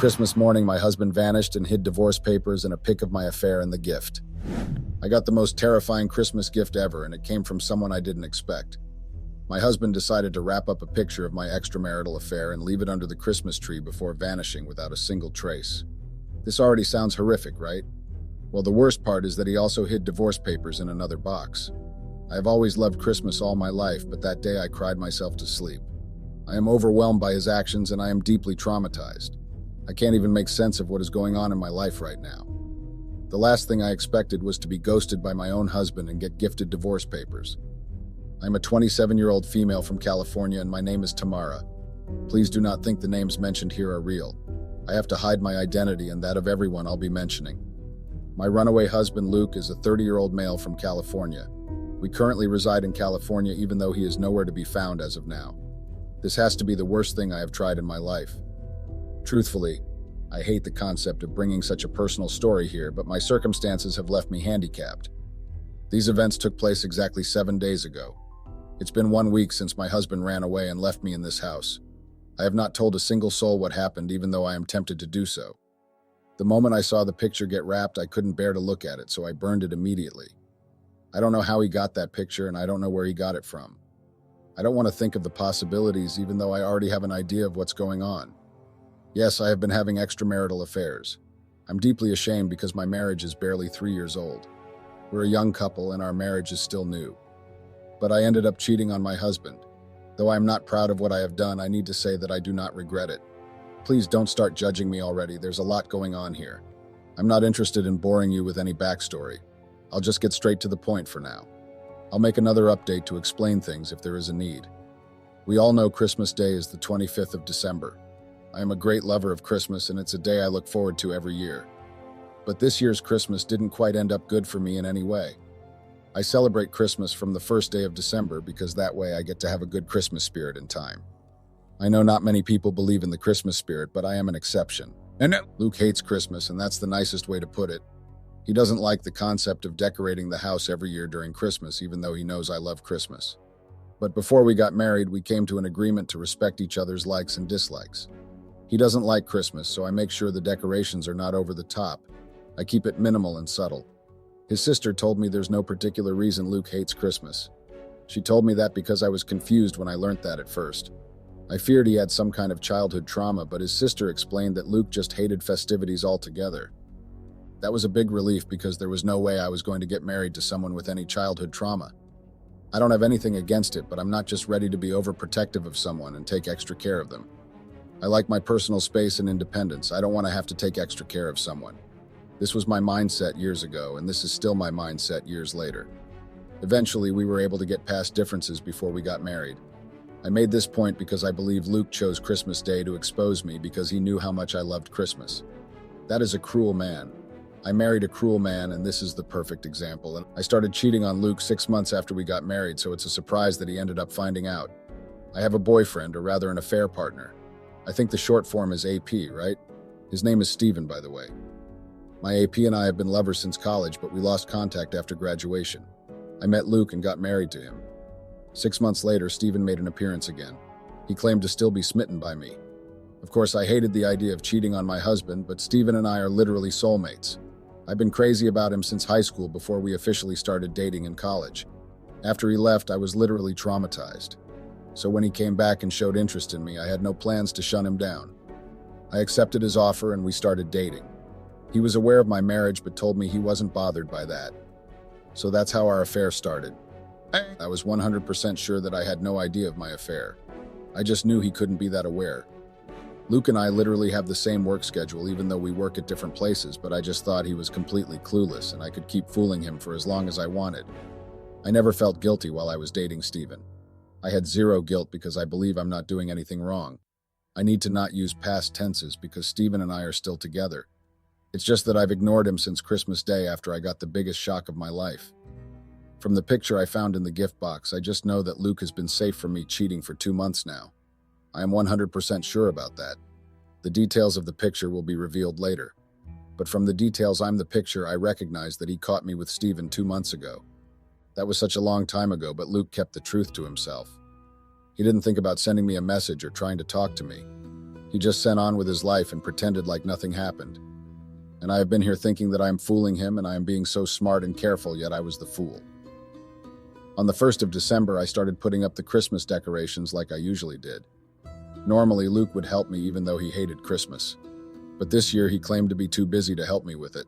Christmas morning, my husband vanished and hid divorce papers and a pic of my affair in the gift. I got the most terrifying Christmas gift ever, and it came from someone I didn't expect. My husband decided to wrap up a picture of my extramarital affair and leave it under the Christmas tree before vanishing without a single trace. This already sounds horrific, right? Well, the worst part is that he also hid divorce papers in another box. I have always loved Christmas all my life, but that day I cried myself to sleep. I am overwhelmed by his actions and I am deeply traumatized. I can't even make sense of what is going on in my life right now. The last thing I expected was to be ghosted by my own husband and get gifted divorce papers. I'm a 27-year-old female from California and my name is Tamara. Please do not think the names mentioned here are real. I have to hide my identity and that of everyone I'll be mentioning. My runaway husband Luke is a 30-year-old male from California. We currently reside in California even though he is nowhere to be found as of now. This has to be the worst thing I have tried in my life. Truthfully, I hate the concept of bringing such a personal story here, but my circumstances have left me handicapped. These events took place exactly 7 days ago. It's been 1 week since my husband ran away and left me in this house. I have not told a single soul what happened, even though I am tempted to do so. The moment I saw the picture get wrapped, I couldn't bear to look at it, so I burned it immediately. I don't know how he got that picture, and I don't know where he got it from. I don't want to think of the possibilities, even though I already have an idea of what's going on. Yes, I have been having extramarital affairs. I'm deeply ashamed because my marriage is barely 3 years old. We're a young couple and our marriage is still new. But I ended up cheating on my husband. Though I am not proud of what I have done, I need to say that I do not regret it. Please don't start judging me already. There's a lot going on here. I'm not interested in boring you with any backstory. I'll just get straight to the point for now. I'll make another update to explain things if there is a need. We all know Christmas Day is the 25th of December. I am a great lover of Christmas and it's a day I look forward to every year. But this year's Christmas didn't quite end up good for me in any way. I celebrate Christmas from the first day of December because that way I get to have a good Christmas spirit in time. I know not many people believe in the Christmas spirit, but I am an exception. Luke hates Christmas, and that's the nicest way to put it. He doesn't like the concept of decorating the house every year during Christmas, even though he knows I love Christmas. But before we got married, we came to an agreement to respect each other's likes and dislikes. He doesn't like Christmas, so I make sure the decorations are not over the top. I keep it minimal and subtle. His sister told me there's no particular reason Luke hates Christmas. She told me that because I was confused when I learned that at first. I feared he had some kind of childhood trauma, but his sister explained that Luke just hated festivities altogether. That was a big relief because there was no way I was going to get married to someone with any childhood trauma. I don't have anything against it, but I'm not just ready to be overprotective of someone and take extra care of them. I like my personal space and independence. I don't want to have to take extra care of someone. This was my mindset years ago, and this is still my mindset years later. Eventually, we were able to get past differences before we got married. I made this point because I believe Luke chose Christmas Day to expose me because he knew how much I loved Christmas. That is a cruel man. I married a cruel man, and this is the perfect example. And I started cheating on Luke 6 months after we got married, so it's a surprise that he ended up finding out. I have a boyfriend, or rather an affair partner. I think the short form is AP, right? His name is Steven, by the way. My AP and I have been lovers since college, but we lost contact after graduation. I met Luke and got married to him. 6 months later, Steven made an appearance again. He claimed to still be smitten by me. Of course, I hated the idea of cheating on my husband, but Steven and I are literally soulmates. I've been crazy about him since high school before we officially started dating in college. After he left, I was literally traumatized. So when he came back and showed interest in me, I had no plans to shun him down. I accepted his offer and we started dating. He was aware of my marriage but told me he wasn't bothered by that. So that's how our affair started. I was 100% sure that I had no idea of my affair. I just knew he couldn't be that aware. Luke and I literally have the same work schedule even though we work at different places, but I just thought he was completely clueless and I could keep fooling him for as long as I wanted. I never felt guilty while I was dating Steven. I had zero guilt because I believe I'm not doing anything wrong. I need to not use past tenses because Steven and I are still together. It's just that I've ignored him since Christmas Day after I got the biggest shock of my life. From the picture I found in the gift box, I just know that Luke has been safe from me cheating for 2 months now. I am 100% sure about that. The details of the picture will be revealed later. But from the details I'm the picture, I recognize that he caught me with Steven 2 months ago. That was such a long time ago, but Luke kept the truth to himself. He didn't think about sending me a message or trying to talk to me. He just sent on with his life and pretended like nothing happened. And I have been here thinking that I am fooling him and I am being so smart and careful, yet I was the fool. On the 1st of December, I started putting up the Christmas decorations like I usually did. Normally, Luke would help me even though he hated Christmas. But this year, he claimed to be too busy to help me with it.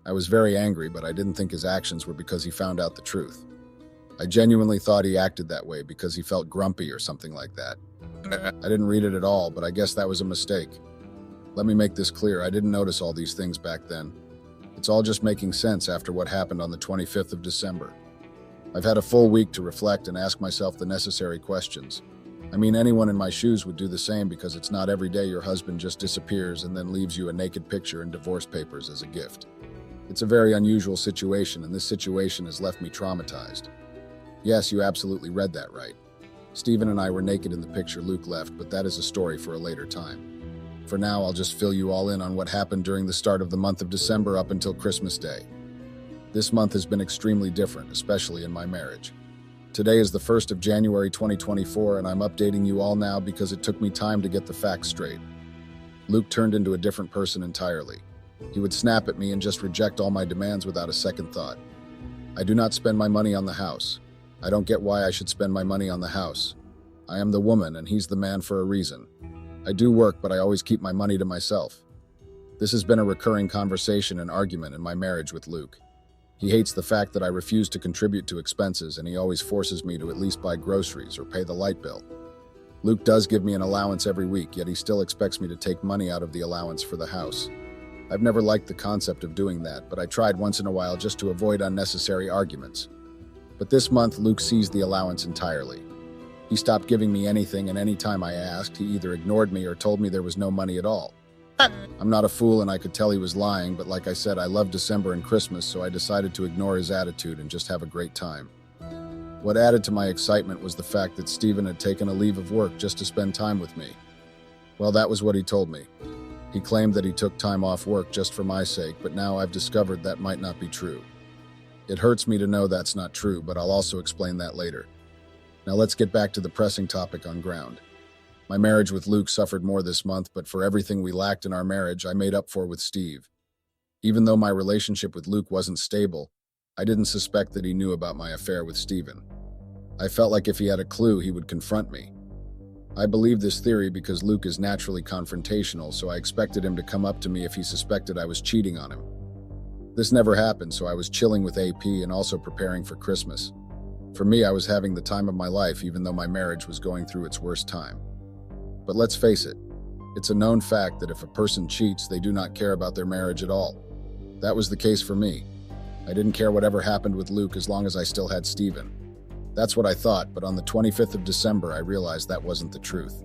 I was very angry, but I didn't think his actions were because he found out the truth. I genuinely thought he acted that way because he felt grumpy or something like that. I didn't read it at all, but I guess that was a mistake. Let me make this clear, I didn't notice all these things back then. It's all just making sense after what happened on the 25th of December. I've had a full week to reflect and ask myself the necessary questions. I mean, anyone in my shoes would do the same because it's not every day your husband just disappears and then leaves you a naked picture and divorce papers as a gift. It's a very unusual situation, and this situation has left me traumatized. Yes, you absolutely read that right. Stephen and I were naked in the picture Luke left, but that is a story for a later time. For now, I'll just fill you all in on what happened during the start of the month of December up until Christmas Day. This month has been extremely different, especially in my marriage. Today is the 1st of January 2024, and I'm updating you all now because it took me time to get the facts straight. Luke turned into a different person entirely. He would snap at me and just reject all my demands without a second thought. I do not spend my money on the house. I don't get why I should spend my money on the house. I am the woman, and he's the man for a reason. I do work, but I always keep my money to myself. This has been a recurring conversation and argument in my marriage with Luke. He hates the fact that I refuse to contribute to expenses, and he always forces me to at least buy groceries or pay the light bill. Luke does give me an allowance every week, yet he still expects me to take money out of the allowance for the house. I've never liked the concept of doing that, but I tried once in a while just to avoid unnecessary arguments. But this month, Luke seized the allowance entirely. He stopped giving me anything, and any time I asked, he either ignored me or told me there was no money at all. I'm not a fool, and I could tell he was lying, but like I said, I love December and Christmas, so I decided to ignore his attitude and just have a great time. What added to my excitement was the fact that Stephen had taken a leave of work just to spend time with me. Well, that was what he told me. He claimed that he took time off work just for my sake, but now I've discovered that might not be true. It hurts me to know that's not true, but I'll also explain that later. Now let's get back to the pressing topic on ground. My marriage with Luke suffered more this month, but for everything we lacked in our marriage, I made up for with Steve. Even though my relationship with Luke wasn't stable, I didn't suspect that he knew about my affair with Stephen. I felt like if he had a clue, he would confront me. I believe this theory because Luke is naturally confrontational, so I expected him to come up to me if he suspected I was cheating on him. This never happened, so I was chilling with AP and also preparing for Christmas. For me, I was having the time of my life, even though my marriage was going through its worst time. But let's face it, it's a known fact that if a person cheats, they do not care about their marriage at all. That was the case for me. I didn't care whatever happened with Luke as long as I still had Stephen. That's what I thought, but on the 25th of December, I realized that wasn't the truth.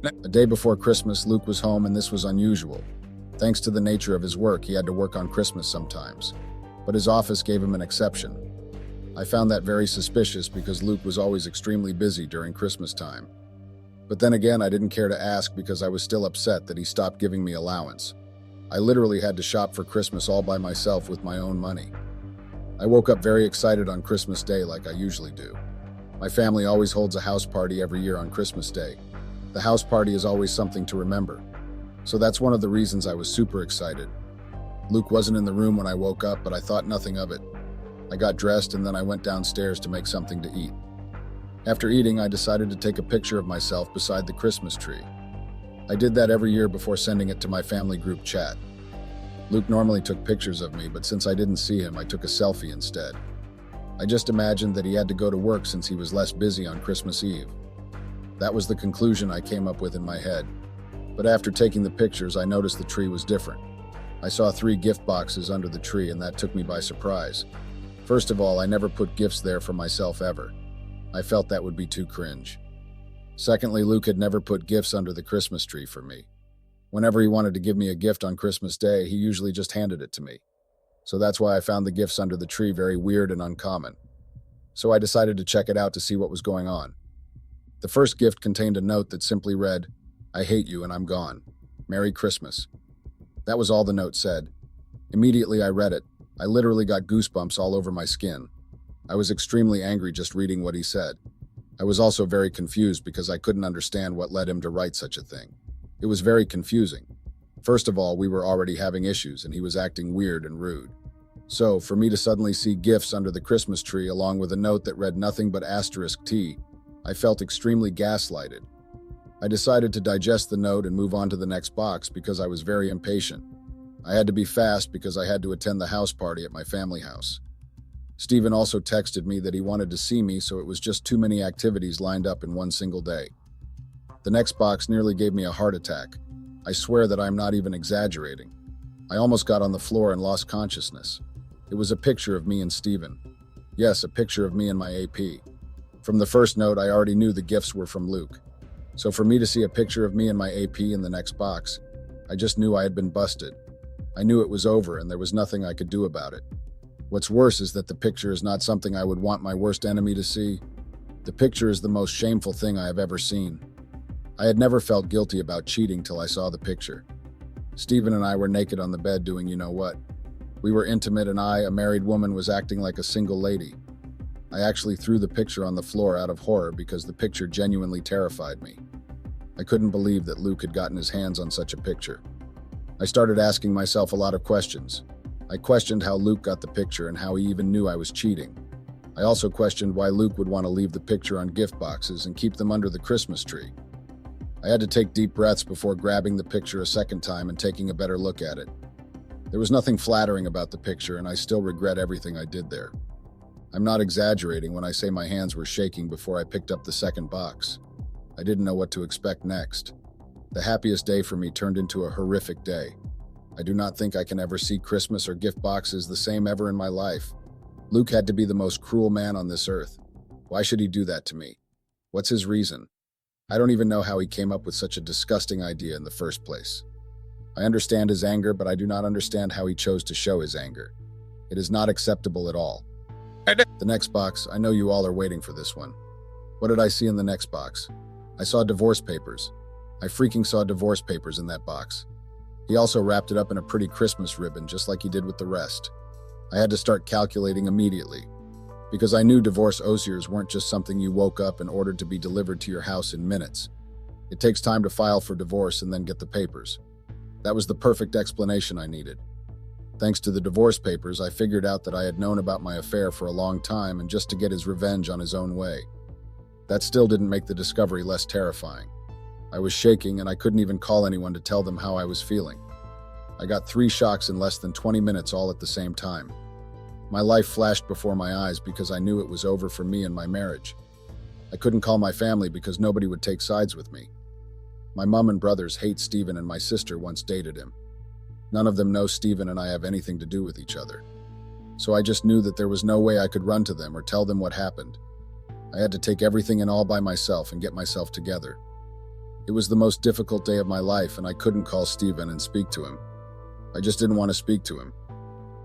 A day before Christmas, Luke was home, and this was unusual. Thanks to the nature of his work, he had to work on Christmas sometimes. But his office gave him an exception. I found that very suspicious because Luke was always extremely busy during Christmas time. But then again, I didn't care to ask because I was still upset that he stopped giving me allowance. I literally had to shop for Christmas all by myself with my own money. I woke up very excited on Christmas Day like I usually do. My family always holds a house party every year on Christmas Day. The house party is always something to remember. So that's one of the reasons I was super excited. Luke wasn't in the room when I woke up, but I thought nothing of it. I got dressed and then I went downstairs to make something to eat. After eating, I decided to take a picture of myself beside the Christmas tree. I did that every year before sending it to my family group chat. Luke normally took pictures of me, but since I didn't see him, I took a selfie instead. I just imagined that he had to go to work since he was less busy on Christmas Eve. That was the conclusion I came up with in my head. But after taking the pictures, I noticed the tree was different. I saw 3 gift boxes under the tree, and that took me by surprise. First of all, I never put gifts there for myself ever. I felt that would be too cringe. Secondly, Luke had never put gifts under the Christmas tree for me. Whenever he wanted to give me a gift on Christmas Day, he usually just handed it to me. So that's why I found the gifts under the tree very weird and uncommon. So I decided to check it out to see what was going on. The first gift contained a note that simply read, "I hate you and I'm gone. Merry Christmas." That was all the note said. Immediately I read it. I literally got goosebumps all over my skin. I was extremely angry just reading what he said. I was also very confused because I couldn't understand what led him to write such a thing. It was very confusing. First of all, we were already having issues and he was acting weird and rude. So, for me to suddenly see gifts under the Christmas tree along with a note that read nothing but *T, I felt extremely gaslighted. I decided to digest the note and move on to the next box because I was very impatient. I had to be fast because I had to attend the house party at my family house. Stephen also texted me that he wanted to see me, so it was just too many activities lined up in one single day. The next box nearly gave me a heart attack. I swear that I'm not even exaggerating. I almost got on the floor and lost consciousness. It was a picture of me and Stephen. Yes, a picture of me and my AP. From the first note, I already knew the gifts were from Luke. So for me to see a picture of me and my AP in the next box, I just knew I had been busted. I knew it was over and there was nothing I could do about it. What's worse is that the picture is not something I would want my worst enemy to see. The picture is the most shameful thing I have ever seen. I had never felt guilty about cheating till I saw the picture. Stephen and I were naked on the bed doing you know what. We were intimate and I, a married woman, was acting like a single lady. I actually threw the picture on the floor out of horror because the picture genuinely terrified me. I couldn't believe that Luke had gotten his hands on such a picture. I started asking myself a lot of questions. I questioned how Luke got the picture and how he even knew I was cheating. I also questioned why Luke would want to leave the picture on gift boxes and keep them under the Christmas tree. I had to take deep breaths before grabbing the picture a second time and taking a better look at it. There was nothing flattering about the picture, and I still regret everything I did there. I'm not exaggerating when I say my hands were shaking before I picked up the second box. I didn't know what to expect next. The happiest day for me turned into a horrific day. I do not think I can ever see Christmas or gift boxes the same ever in my life. Luke had to be the most cruel man on this earth. Why should he do that to me? What's his reason? I don't even know how he came up with such a disgusting idea in the first place. I understand his anger, but I do not understand how he chose to show his anger. It is not acceptable at all. The next box, I know you all are waiting for this one. What did I see in the next box? I saw divorce papers. I freaking saw divorce papers in that box. He also wrapped it up in a pretty Christmas ribbon, just like he did with the rest. I had to start calculating immediately, because I knew divorce osiers weren't just something you woke up and ordered to be delivered to your house in minutes. It takes time to file for divorce and then get the papers. That was the perfect explanation I needed. Thanks to the divorce papers, I figured out that I had known about my affair for a long time and just to get his revenge on his own way. That still didn't make the discovery less terrifying. I was shaking and I couldn't even call anyone to tell them how I was feeling. I got 3 shocks in less than 20 minutes all at the same time. My life flashed before my eyes because I knew it was over for me and my marriage. I couldn't call my family because nobody would take sides with me. My mom and brothers hate Stephen and my sister once dated him. None of them know Stephen and I have anything to do with each other. So I just knew that there was no way I could run to them or tell them what happened. I had to take everything in all by myself and get myself together. It was the most difficult day of my life and I couldn't call Stephen and speak to him. I just didn't want to speak to him.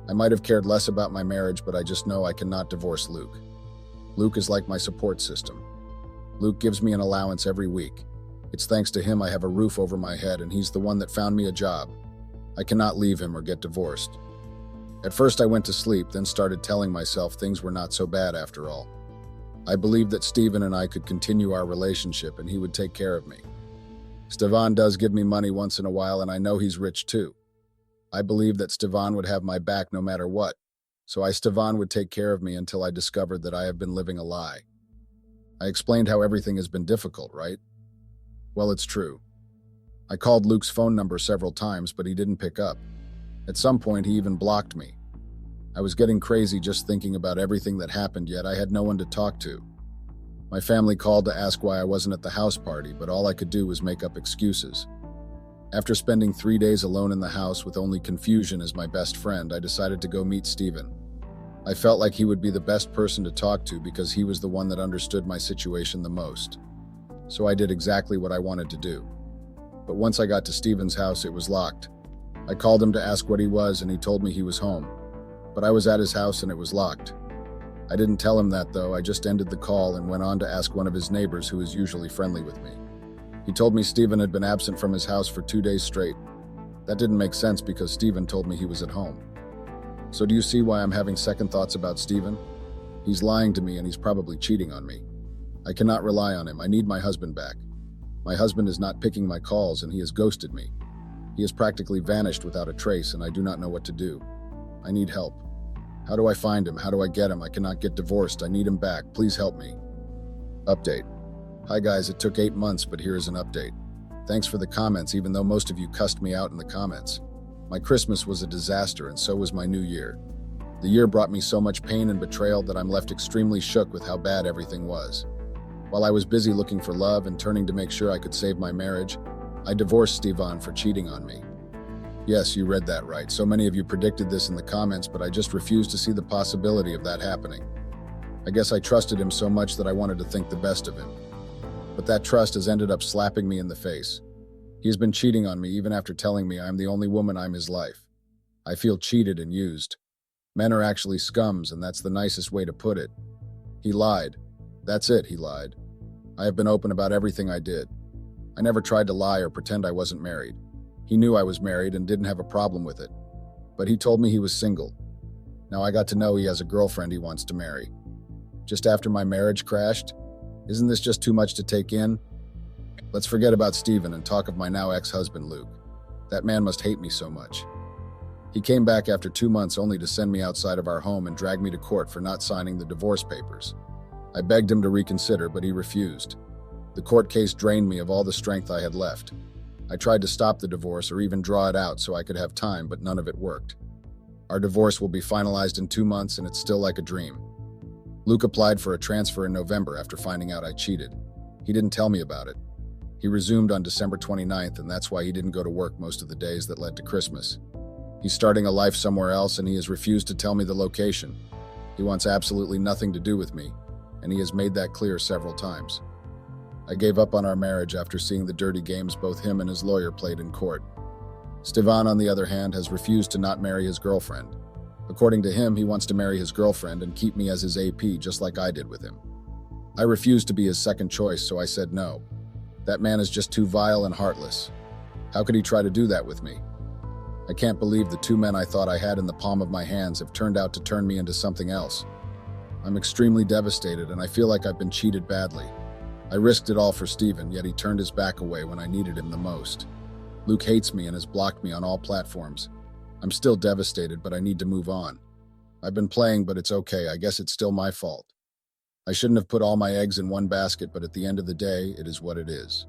I might have cared less about my marriage, but I just know I cannot divorce Luke. Luke is like my support system. Luke gives me an allowance every week. It's thanks to him I have a roof over my head and he's the one that found me a job. I cannot leave him or get divorced. At first I went to sleep, then started telling myself things were not so bad after all. I believed that Stephen and I could continue our relationship and he would take care of me. Stefan does give me money once in a while and I know he's rich too. I believed that Stefan would have my back no matter what, so Stefan would take care of me until I discovered that I have been living a lie. I explained how everything has been difficult, right? Well, it's true. I called Luke's phone number several times, but he didn't pick up. At some point, he even blocked me. I was getting crazy just thinking about everything that happened, yet I had no one to talk to. My family called to ask why I wasn't at the house party, but all I could do was make up excuses. After spending 3 days alone in the house with only confusion as my best friend, I decided to go meet Stephen. I felt like he would be the best person to talk to because he was the one that understood my situation the most. So I did exactly what I wanted to do. But once I got to Stephen's house, it was locked. I called him to ask what he was and he told me he was home. But I was at his house and it was locked. I didn't tell him that though, I just ended the call and went on to ask one of his neighbors who is usually friendly with me. He told me Stephen had been absent from his house for 2 days straight. That didn't make sense because Stephen told me he was at home. So do you see why I'm having second thoughts about Stephen? He's lying to me and he's probably cheating on me. I cannot rely on him. I need my husband back. My husband is not picking my calls and he has ghosted me. He has practically vanished without a trace and I do not know what to do. I need help. How do I find him? How do I get him? I cannot get divorced. I need him back. Please help me. Update. Hi guys, it took 8 months, but here is an update. Thanks for the comments, even though most of you cussed me out in the comments. My Christmas was a disaster and so was my New Year. The year brought me so much pain and betrayal that I'm left extremely shook with how bad everything was. While I was busy looking for love and turning to make sure I could save my marriage, I divorced Stevan for cheating on me. Yes, you read that right. So many of you predicted this in the comments, but I just refused to see the possibility of that happening. I guess I trusted him so much that I wanted to think the best of him. But that trust has ended up slapping me in the face. He has been cheating on me even after telling me I'm the only woman in his life. I feel cheated and used. Men are actually scums, and that's the nicest way to put it. He lied. That's it, he lied. I have been open about everything I did. I never tried to lie or pretend I wasn't married. He knew I was married and didn't have a problem with it. But he told me he was single. Now I got to know he has a girlfriend he wants to marry. Just after my marriage crashed? Isn't this just too much to take in? Let's forget about Steven and talk of my now ex-husband, Luke. That man must hate me so much. He came back after 2 months only to send me outside of our home and drag me to court for not signing the divorce papers. I begged him to reconsider, but he refused. The court case drained me of all the strength I had left. I tried to stop the divorce or even draw it out so I could have time, but none of it worked. Our divorce will be finalized in 2 months and it's still like a dream. Luke applied for a transfer in November after finding out I cheated. He didn't tell me about it. He resumed on December 29th, and that's why he didn't go to work most of the days that led to Christmas. He's starting a life somewhere else and he has refused to tell me the location. He wants absolutely nothing to do with me, and he has made that clear several times. I gave up on our marriage after seeing the dirty games both him and his lawyer played in court. Stevan, on the other hand, has refused to not marry his girlfriend. According to him, he wants to marry his girlfriend and keep me as his AP, just like I did with him. I refused to be his second choice, so I said no. That man is just too vile and heartless. How could he try to do that with me? I can't believe the 2 men I thought I had in the palm of my hands have turned out to turn me into something else. I'm extremely devastated and I feel like I've been cheated badly. I risked it all for Steven, yet he turned his back away when I needed him the most. Luke hates me and has blocked me on all platforms. I'm still devastated, but I need to move on. I've been playing, but it's okay. I guess it's still my fault. I shouldn't have put all my eggs in one basket, but at the end of the day, it is what it is.